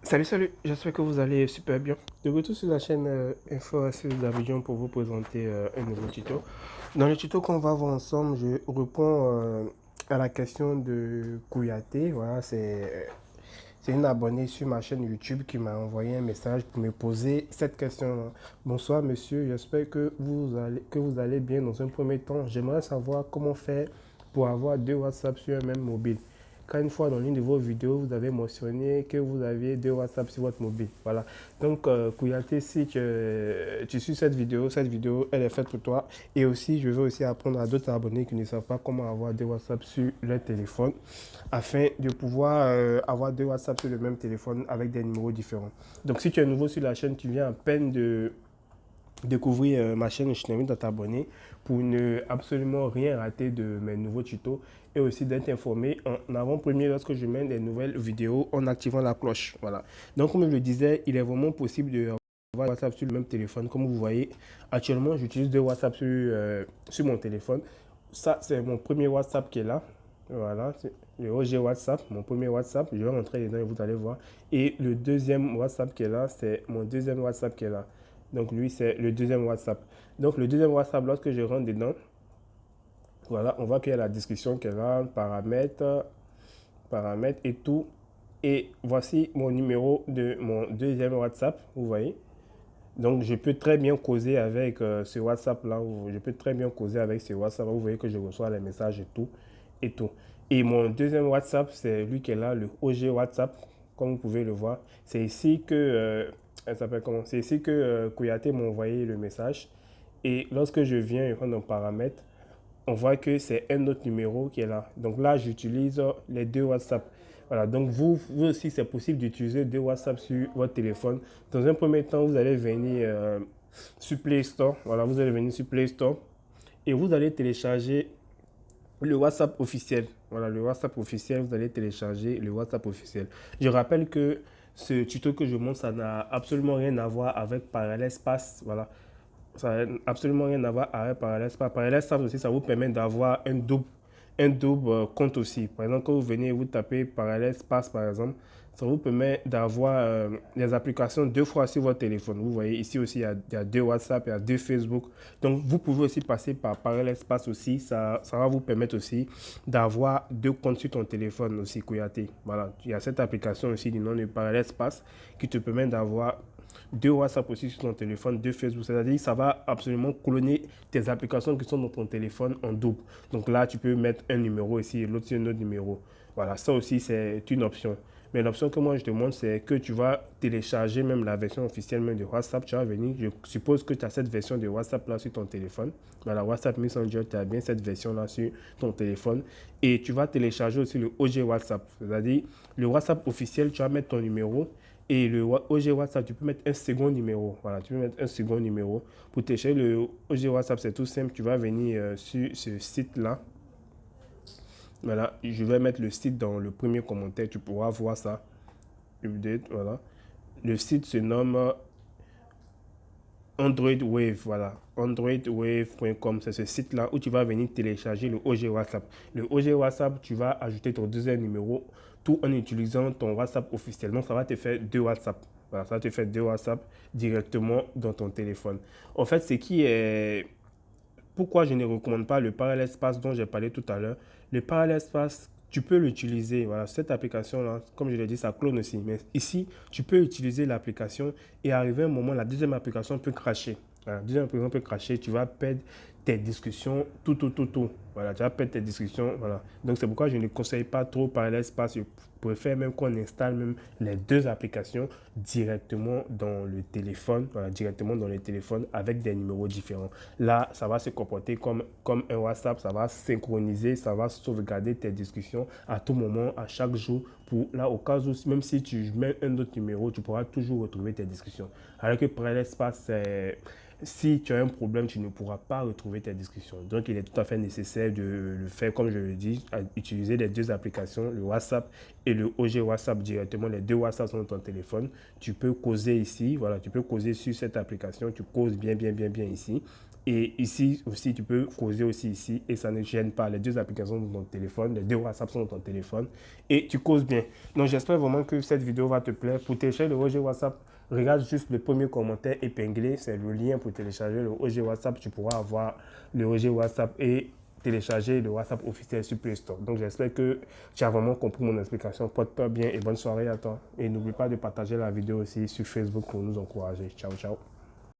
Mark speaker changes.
Speaker 1: Salut, j'espère que vous allez super bien. De retour sur la chaîne Info Assis d'Abidjan pour vous présenter un nouveau tuto. Dans le tuto qu'on va voir ensemble, je réponds à la question de Kouyaté. Voilà, c'est une abonnée sur ma chaîne YouTube qui m'a envoyé un message pour me poser cette question-là. Bonsoir monsieur, j'espère que vous allez bien. Dans un premier temps, j'aimerais savoir comment faire pour avoir deux WhatsApp sur un même mobile. Quand une fois dans l'une de vos vidéos, vous avez mentionné que vous aviez deux WhatsApp sur votre mobile. Voilà. Donc, Kouyaté, si tu suis cette vidéo, elle est faite pour toi. Et aussi, je veux aussi apprendre à d'autres abonnés qui ne savent pas comment avoir deux WhatsApp sur leur téléphone afin de pouvoir avoir deux WhatsApp sur le même téléphone avec des numéros différents. Donc, si tu es nouveau sur la chaîne, tu viens à peine de découvrir ma chaîne, je t'invite à t'abonner pour ne absolument rien rater de mes nouveaux tutos et aussi d'être informé en avant-première lorsque je mets des nouvelles vidéos en activant la cloche. Voilà. Donc, comme je le disais, il est vraiment possible de avoir WhatsApp sur le même téléphone. Comme vous voyez, actuellement, j'utilise deux WhatsApp sur mon téléphone. Ça, c'est mon premier WhatsApp qui est là. Voilà, c'est le OG WhatsApp, mon premier WhatsApp. Je vais rentrer dedans et vous allez voir. Et le deuxième WhatsApp qui est là, c'est mon deuxième WhatsApp qui est là. Donc lui, c'est le deuxième WhatsApp. Donc le deuxième WhatsApp, lorsque je rentre dedans, voilà, on voit qu'il y a la description qui est là, paramètres et tout. Et voici mon numéro de mon deuxième WhatsApp, vous voyez. Donc je peux très bien causer avec ce WhatsApp-là. Je peux très bien causer avec ce WhatsApp. Vous voyez que je reçois les messages et tout. Et tout. Et mon deuxième WhatsApp, c'est lui qui est là, le OG WhatsApp, comme vous pouvez le voir. C'est ici que, elle s'appelle comment? C'est ici que Kouyaté m'a envoyé le message. Et lorsque je viens et prendre un paramètre, on voit que c'est un autre numéro qui est là. Donc là, j'utilise les deux WhatsApp. Voilà, donc vous aussi, c'est possible d'utiliser deux WhatsApp sur votre téléphone. Dans un premier temps, vous allez venir sur Play Store. Voilà, vous allez venir sur Play Store et vous allez télécharger le WhatsApp officiel. Voilà, le WhatsApp officiel, vous allez télécharger le WhatsApp officiel. Je rappelle que ce tuto que je montre, ça n'a absolument rien à voir avec Parallel Espace. Voilà, ça n'a absolument rien à voir avec Parallel Espace. Parallel Espace aussi, ça vous permet d'avoir un double compte aussi. Par exemple, quand vous venez vous tapez Parallel Espace, par exemple, ça vous permet d'avoir les applications deux fois sur votre téléphone. Vous voyez ici aussi, il y a deux WhatsApp, il y a deux Facebook. Donc, vous pouvez aussi passer par Parallel Espace aussi. Ça va vous permettre aussi d'avoir deux comptes sur ton téléphone aussi, Kouyaté. Voilà, il y a cette application aussi du nom de Parallel Espace qui te permet d'avoir deux WhatsApp aussi sur ton téléphone, deux Facebook. C'est-à-dire que ça va absolument cloner tes applications qui sont dans ton téléphone en double. Donc là, tu peux mettre un numéro ici et l'autre sur un autre numéro. Voilà, ça aussi, c'est une option. Mais l'option que moi je te montre, c'est que tu vas télécharger même la version officielle même de WhatsApp. Tu vas venir, je suppose que tu as cette version de WhatsApp là sur ton téléphone. Voilà, WhatsApp Messenger, tu as bien cette version là sur ton téléphone. Et tu vas télécharger aussi le OG WhatsApp. C'est-à-dire, le WhatsApp officiel, tu vas mettre ton numéro. Et le OG WhatsApp, tu peux mettre un second numéro. Voilà, tu peux mettre un second numéro. Pour télécharger le OG WhatsApp, c'est tout simple. Tu vas venir sur ce site-là. Voilà, je vais mettre le site dans le premier commentaire. Tu pourras voir ça. Update, voilà. Le site se nomme Android Wave, voilà. AndroidWave.com, c'est ce site-là où tu vas venir télécharger le OG WhatsApp. Le OG WhatsApp, tu vas ajouter ton deuxième numéro, tout en utilisant ton WhatsApp officiel. Donc, ça va te faire deux WhatsApp. Voilà, ça va te faire deux WhatsApp directement dans ton téléphone. En fait, ce qui est pourquoi je ne recommande pas le Parallel Espace dont j'ai parlé tout à l'heure. Le Parallel Espace, tu peux l'utiliser. Voilà, cette application-là, comme je l'ai dit, ça clone aussi. Mais ici, tu peux utiliser l'application et arriver à un moment, la deuxième application peut cracher. Voilà, la deuxième application peut cracher, tu vas perdre tes discussions, tout. Voilà, tu vas perdre tes discussions. Voilà. Donc, c'est pourquoi je ne conseille pas trop Parallel Espace. Je préfère même qu'on installe même les deux applications directement dans le téléphone, voilà, directement dans le téléphone avec des numéros différents. Là, ça va se comporter comme un WhatsApp, ça va synchroniser, ça va sauvegarder tes discussions à tout moment, à chaque jour, pour là, au cas où, même si tu mets un autre numéro, tu pourras toujours retrouver tes discussions. Alors que pour l'espace, si tu as un problème, tu ne pourras pas retrouver tes discussions. Donc, il est tout à fait nécessaire de le faire, comme je le dis, utiliser les deux applications, le WhatsApp et le OG WhatsApp directement. Les deux WhatsApp sont dans ton téléphone. Tu peux causer ici, voilà, tu peux causer sur cette application. Tu causes bien ici. Et ici aussi, tu peux causer aussi ici et ça ne gêne pas. Les deux applications de ton téléphone, les deux WhatsApp sont dans ton téléphone et tu causes bien. Donc j'espère vraiment que cette vidéo va te plaire. Pour télécharger le OG WhatsApp, regarde juste le premier commentaire épinglé. C'est le lien pour télécharger le OG WhatsApp. Tu pourras avoir le OG WhatsApp et télécharger le WhatsApp officiel sur Play Store. Donc j'espère que tu as vraiment compris mon explication. Porte-toi bien et bonne soirée à toi. Et n'oublie pas de partager la vidéo aussi sur Facebook pour nous encourager. Ciao, ciao.